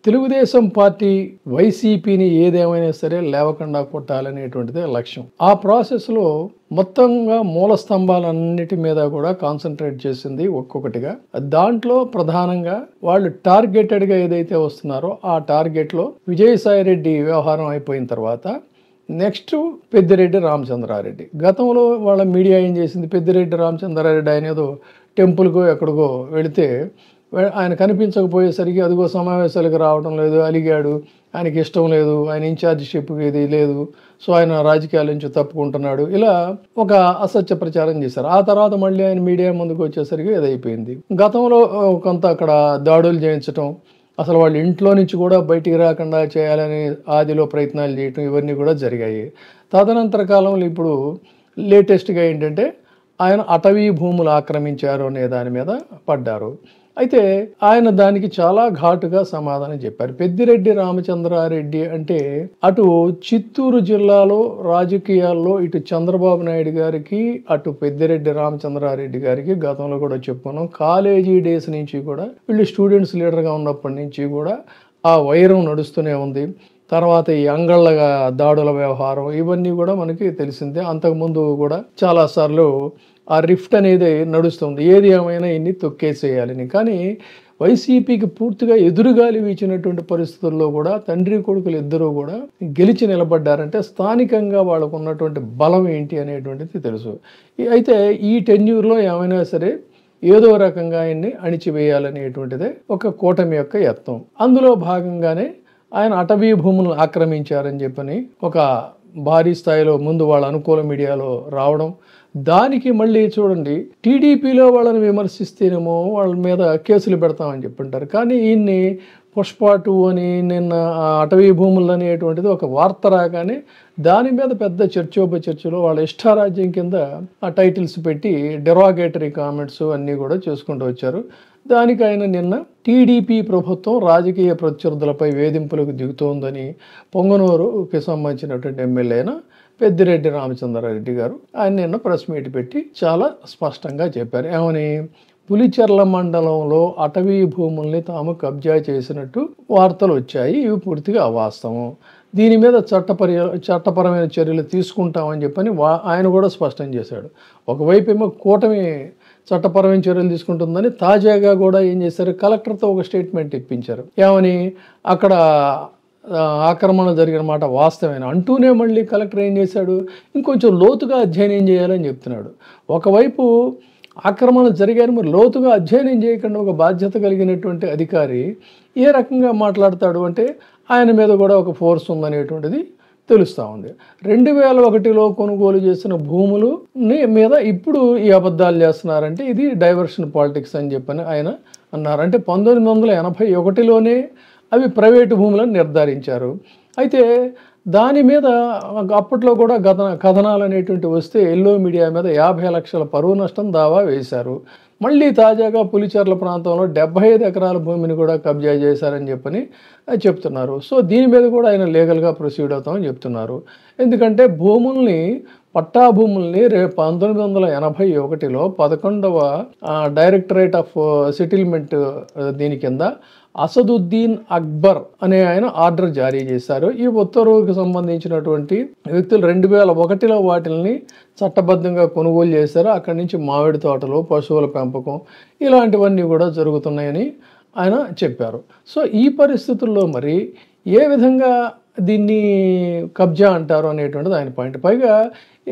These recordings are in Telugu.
తెలుగుదేశం పార్టీ వైసీపీని ఏదేమైనా సరే లేవకుండా కొట్టాలనేటువంటిదే లక్ష్యం. ఆ ప్రాసెస్లో మొత్తంగా మూల స్తంభాలన్నిటి మీద కూడా కాన్సన్ట్రేట్ చేసింది ఒక్కొక్కటిగా. దాంట్లో ప్రధానంగా వాళ్ళు టార్గెటెడ్గా ఏదైతే వస్తున్నారో ఆ టార్గెట్లో విజయసాయిరెడ్డి వ్యవహారం అయిపోయిన తర్వాత నెక్స్ట్ పెద్దిరెడ్డి రామచంద్రారెడ్డి. గతంలో వాళ్ళ మీడియా ఏం చేసింది, పెద్దిరెడ్డి రామచంద్రారెడ్డి ఆయన ఏదో టెంపుల్కో ఎక్కడికో వెళితే ఆయన కనిపించకపోయేసరికి అదిగో సమావేశాలకు రావడం లేదు, అలిగాడు, ఆయనకి ఇష్టం లేదు, ఆయన ఇన్ఛార్జిషిప్ ఇది లేదు, సో ఆయన రాజకీయాల నుంచి తప్పుకుంటున్నాడు, ఇలా ఒక అసత్య ప్రచారం చేశారు. ఆ తర్వాత మళ్ళీ ఆయన మీడియా ముందుకు వచ్చేసరికి ఇది అయిపోయింది. గతంలో కొంత అక్కడ దాడులు చేయించడం, అసలు వాళ్ళ ఇంట్లో నుంచి కూడా బయటికి రాకుండా చేయాలని ఆదిలో ప్రయత్నాలు చేయటం, ఇవన్నీ కూడా జరిగాయి. తదనంతర కాలంలో ఇప్పుడు లేటెస్ట్గా ఏంటంటే ఆయన అటవీ భూములు ఆక్రమించారు అనే దాని మీద పడ్డారు. అయితే ఆయన దానికి చాలా ఘాటుగా సమాధానం చెప్పారు. పెద్దిరెడ్డి రామచంద్రారెడ్డి అంటే అటు చిత్తూరు జిల్లాలో రాజకీయాల్లో ఇటు చంద్రబాబు నాయుడు గారికి అటు పెద్దిరెడ్డి రామచంద్రారెడ్డి గారికి గతంలో కూడా చెప్పుకున్నాం, కాలేజీ డేస్ నుంచి కూడా వీళ్ళు స్టూడెంట్స్ లీడర్గా ఉన్నప్పటి నుంచి కూడా ఆ వైరం నడుస్తూనే ఉంది. తర్వాత ఈ అంగళ్ళ దాడుల వ్యవహారం ఇవన్నీ కూడా మనకి తెలిసిందే. అంతకుముందు కూడా చాలాసార్లు ఆ రిఫ్ట్ అనేది నడుస్తుంది, ఏది ఏమైనా ఇన్ని తొక్కేసేయాలని. కానీ వైసీపీకి పూర్తిగా ఎదురుగాలి వీచినటువంటి పరిస్థితుల్లో కూడా తండ్రి కొడుకులు ఇద్దరూ కూడా గెలిచి నిలబడ్డారంటే స్థానికంగా వాళ్ళకు ఉన్నటువంటి బలం ఏంటి అనేటువంటిది తెలుసు. అయితే ఈ టెన్యూర్లో ఏమైనా సరే ఏదో రకంగా ఆయన్ని అణిచివేయాలనేటువంటిదే ఒక కూటమి యొక్క యత్నం. అందులో భాగంగానే ఆయన అటవీ భూములను ఆక్రమించారని చెప్పని ఒక భారీ స్థాయిలో ముందు వాళ్ళ అనుకూల మీడియాలో రావడం, దానికి మళ్ళీ చూడండి టీడీపీలో వాళ్ళని విమర్శిస్తేనేమో వాళ్ళ మీద కేసులు పెడతామని చెప్పుంటారు. కానీ ఈయన్ని పుష్ప 2 అని నిన్న అటవీ భూములు అనేటువంటిది ఒక వార్త రాగానే దాని మీద పెద్ద చర్చోపచర్చలో వాళ్ళ ఇష్టారాజ్యం కింద ఆ టైటిల్స్ పెట్టి డెరాగేటరీ కామెంట్స్ అన్నీ కూడా చేసుకుంటూ వచ్చారు. దానికి ఆయన నిన్న టీడీపీ ప్రభుత్వం రాజకీయ ప్రత్యర్థులపై వేధింపులకు దిగుతోందని పొంగనూరుకి సంబంధించినటువంటి ఎమ్మెల్యే అయిన పెద్దిరెడ్డి రామచంద్రారెడ్డి గారు ఆయన నిన్న ప్రెస్ మీట్ పెట్టి చాలా స్పష్టంగా చెప్పారు. ఏమని, పులిచెర్ల మండలంలో అటవీ భూముల్ని తాము కబ్జా చేసినట్టు వార్తలు వచ్చాయి, ఇవి పూర్తిగా అవాస్తవం, దీని మీద చట్టపరమైన చర్యలు తీసుకుంటామని చెప్పని ఆయన కూడా స్పష్టం చేశాడు. ఒకవైపు ఏమో కూటమి చట్టపరమైన చర్యలు తీసుకుంటుందని తాజాగా కూడా ఏం చేశారు, కలెక్టర్తో ఒక స్టేట్మెంట్ ఇప్పించారు. ఏమని, అక్కడ ఆక్రమణ జరిగిన మాట వాస్తవేనా అంటూనే మళ్ళీ కలెక్టర్ ఏం చేశాడు, ఇంకొంచెం లోతుగా అధ్యయనం చేయాలని చెప్తున్నాడు. ఒకవైపు ఆక్రమణ జరిగారు, మరి లోతుగా అధ్యయనం చేయకుండా ఒక బాధ్యత కలిగినటువంటి అధికారి ఏ రకంగా మాట్లాడతాడు అంటే ఆయన మీద కూడా ఒక ఫోర్స్ ఉందనేటువంటిది తెలుస్తూ ఉంది. 2001లో కొనుగోలు చేసిన భూములు మీద ఇప్పుడు ఈ అబద్ధాలు చేస్తున్నారంటే ఇది డైవర్షన్ పాలిటిక్స్ అని చెప్పని ఆయన అన్నారు. అంటే 1981లోనే అవి ప్రైవేటు భూములను నిర్ధారించారు. అయితే దాని మీద అప్పట్లో కూడా కథనాలు అనేటువంటి వస్తే ఎల్లో మీడియా మీద 50 లక్షల పరువు నష్టం దావా వేశారు. మళ్ళీ తాజాగా పులిచెర్ల ప్రాంతంలో 75 ఎకరాల భూమిని కూడా కబ్జా చేశారని చెప్పని చెప్తున్నారు. సో దీని మీద కూడా ఆయన లీగల్గా ప్రొసీడ్ అవుతామని చెప్తున్నారు. ఎందుకంటే పట్టా భూముల్ని 1981లో 11వ డైరెక్టరేట్ ఆఫ్ సెటిల్మెంట్ దీని కింద అసదుద్దీన్ అక్బర్ అనే ఆయన ఆర్డర్ జారీ చేశారు. ఈ ఉత్తర్వులకు సంబంధించినటువంటి వ్యక్తులు 2001లో వాటిని చట్టబద్ధంగా కొనుగోలు చేశారు. అక్కడి నుంచి మామిడి తోటలు, పశువుల పెంపకం ఇలాంటివన్నీ కూడా జరుగుతున్నాయని ఆయన చెప్పారు. సో ఈ పరిస్థితుల్లో మరి ఏ విధంగా దీన్ని కబ్జా అంటారు అనేటువంటిది ఆయన పాయింట్. పైగా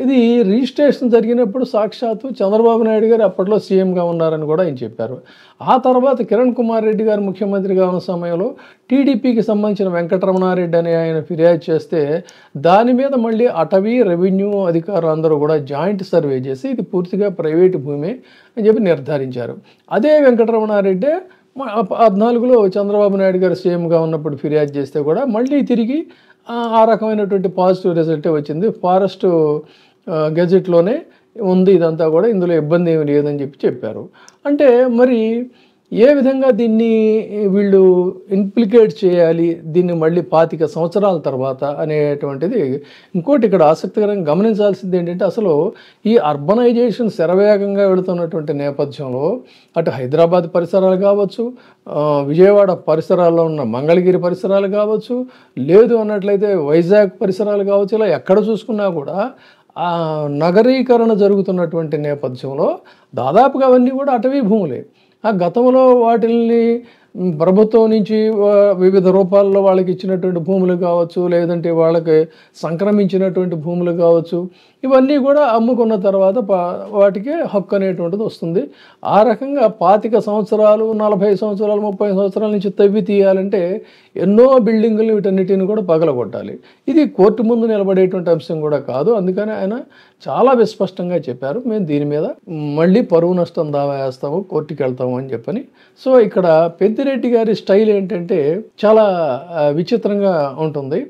ఇది రిజిస్ట్రేషన్ జరిగినప్పుడు సాక్షాత్తు చంద్రబాబు నాయుడు గారు అప్పట్లో సీఎంగా ఉన్నారని కూడా ఆయన చెప్పారు. ఆ తర్వాత కిరణ్ కుమార్ రెడ్డి గారు ముఖ్యమంత్రిగా ఉన్న సమయంలో టీడీపీకి సంబంధించిన వెంకటరమణారెడ్డి అనే ఆయన ఫిర్యాదు చేస్తే దాని మీద మళ్ళీ అటవీ రెవెన్యూ అధికారులు అందరూ కూడా జాయింట్ సర్వే చేసి ఇది పూర్తిగా ప్రైవేటు భూమి అని చెప్పి నిర్ధారించారు. అదే వెంకటరమణారెడ్డి 14లో చంద్రబాబు నాయుడు గారు సీఎంగా ఉన్నప్పుడు ఫిర్యాదు చేస్తే కూడా మళ్ళీ తిరిగి ఆ రకమైనటువంటి పాజిటివ్ రిజల్టే వచ్చింది. ఫారెస్ట్ గెజెట్లోనే ఉంది ఇదంతా కూడా, ఇందులో ఇబ్బంది ఏమి లేదని చెప్పారు. అంటే మరి ఏ విధంగా దీన్ని వీళ్ళు ఇంప్లికేట్ చేయాలి, దీన్ని మళ్ళీ 25 సంవత్సరాల తర్వాత అనేటువంటిది. ఇంకోటి ఇక్కడ ఆసక్తికరంగా గమనించాల్సింది ఏంటంటే, అసలు ఈ అర్బనైజేషన్ శరవేగంగా వెళుతున్నటువంటి నేపథ్యంలో అటు హైదరాబాద్ పరిసరాలు కావచ్చు, విజయవాడ పరిసరాల్లో ఉన్న మంగళగిరి పరిసరాలు కావచ్చు, లేదు అన్నట్లయితే వైజాగ్ పరిసరాలు కావచ్చు, ఇలా ఎక్కడ చూసుకున్నా కూడా ఆ నగరీకరణ జరుగుతున్నటువంటి నేపథ్యంలో దాదాపుగా అవన్నీ కూడా అటవీ భూములే. ఆ గతంలో వాటిల్ని ప్రభుత్వం నుంచి వివిధ రూపాల్లో వాళ్ళకి ఇచ్చినటువంటి భూములు కావచ్చు, లేదంటే వాళ్ళకి సంక్రమించినటువంటి భూములు కావచ్చు, ఇవన్నీ కూడా అమ్ముకున్న తర్వాత వాటికి హక్కు అనేటువంటిది వస్తుంది. ఆ రకంగా 25 సంవత్సరాలు, 40 సంవత్సరాలు, 30 సంవత్సరాల నుంచి తవ్వి తీయాలంటే ఎన్నో బిల్డింగులు వీటన్నిటిని కూడా పగలగొట్టాలి. ఇది కోర్టు ముందు నిలబడేటువంటి అంశం కూడా కాదు. అందుకని ఆయన చాలా విస్పష్టంగా చెప్పారు, మేము దీని మీద మళ్ళీ పరువు నష్టం దావా వేస్తాము, కోర్టుకి వెళ్తాము అని చెప్పని. సో ఇక్కడ పెద్దిరెడ్డి గారి స్టైల్ ఏంటంటే చాలా విచిత్రంగా ఉంటుంది.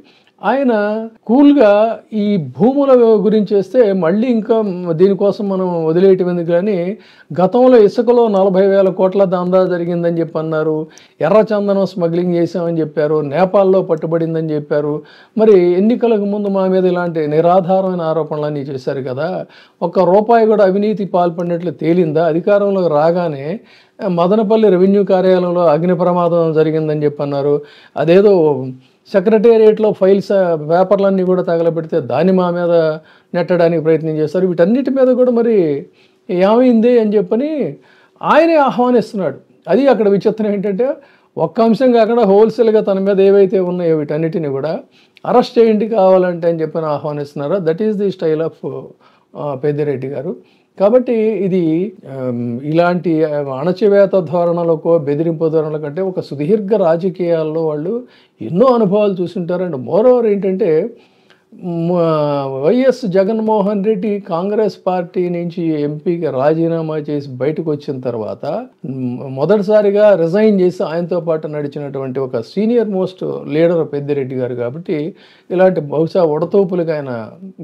ఆయన కూల్గా ఈ భూముల గురించి వేస్తే మళ్ళీ ఇంకా దీనికోసం మనం వదిలేయటం ఎందుకు కానీ, గతంలో ఇసుకలో 40,000 కోట్ల దందా జరిగిందని చెప్పి అన్నారు, ఎర్రచందనం స్మగ్లింగ్ చేశామని చెప్పారు, నేపాల్లో పట్టుబడిందని చెప్పారు. మరి ఎన్నికలకు ముందు మా మీద ఇలాంటి నిరాధారమైన ఆరోపణలన్నీ చేశారు కదా, ₹1 కూడా అవినీతి పాల్పడినట్లు తేలిందా? అధికారంలోకి రాగానే మదనపల్లి రెవెన్యూ కార్యాలయంలో అగ్ని ప్రమాదం జరిగిందని చెప్పి అన్నారు. అదేదో సెక్రటేరియట్లో ఫైల్స్ పేపర్లన్నీ కూడా తగలబెడితే దాన్ని మా మీద నెట్టడానికి ప్రయత్నం చేస్తారు. వీటన్నిటి మీద కూడా మరి ఏమైంది అని చెప్పని ఆయనే ఆహ్వానిస్తున్నాడు. అది అక్కడ విచిత్రం ఏంటంటే, ఒక్క అంశం కాకుండా హోల్సేల్గా తన మీద ఏవైతే ఉన్నాయో వీటన్నిటిని కూడా అరెస్ట్ చేయండి కావాలంటే అని చెప్పని ఆహ్వానిస్తున్నారు. That is the style of Peddireddy garu. కాబట్టి ఇది ఇలాంటి అణచివేత ధోరణులకో బెదిరింపు ధోరణుల కంటే ఒక సుదీర్ఘ రాజకీయాల్లో వాళ్ళు ఎన్నో అనుభవాలు చూసింటారు. అండ్ మోరోవర్ ఏంటంటే, వైఎస్ జగన్మోహన్ రెడ్డి కాంగ్రెస్ పార్టీ నుంచి ఎంపీగా రాజీనామా చేసి బయటకు వచ్చిన తర్వాత మొదటిసారిగా రిజైన్ చేసి ఆయనతో పాటు నడిచినటువంటి ఒక senior most leader Peddireddy garu. కాబట్టి ఇలాంటి బహుశా ఉడతూపులుగా ఆయన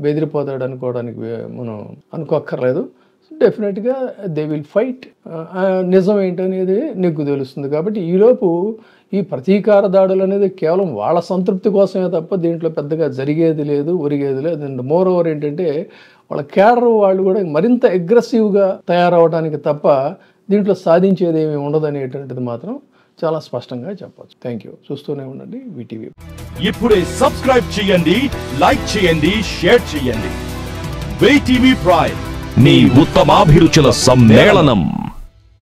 బెదిరిపోతాడు అనుకోవడానికి మనం అనుకోక్కర్లేదు. డెఫినెట్గా దే విల్ ఫైట్. నిజం ఏంటనేది నీకు తెలుస్తుంది. కాబట్టి ఈలోపు ఈ ప్రతీకార దాడులు అనేది కేవలం వాళ్ళ సంతృప్తి కోసమే తప్ప దీంట్లో పెద్దగా జరిగేది లేదు, ఒరిగేది లేదు. అండ్ మోర్ ఓవర్ ఏంటంటే, వాళ్ళ క్యాడర్ వాళ్ళు కూడా మరింత అగ్రెసివ్గా తయారవడానికి తప్ప దీంట్లో సాధించేది ఏమి ఉండదనేటువంటిది మాత్రం చాలా స్పష్టంగా చెప్పచ్చు. Thank you. చూస్తూనే ఉండండి వీటీవీ. ఇప్పుడే సబ్స్క్రైబ్ చేయండి, లైక్ చేయండి, షేర్ చేయండి. వీటీవీ ప్రైమ్, నీ ఉత్తమాభిరుచుల సమ్మేళనం.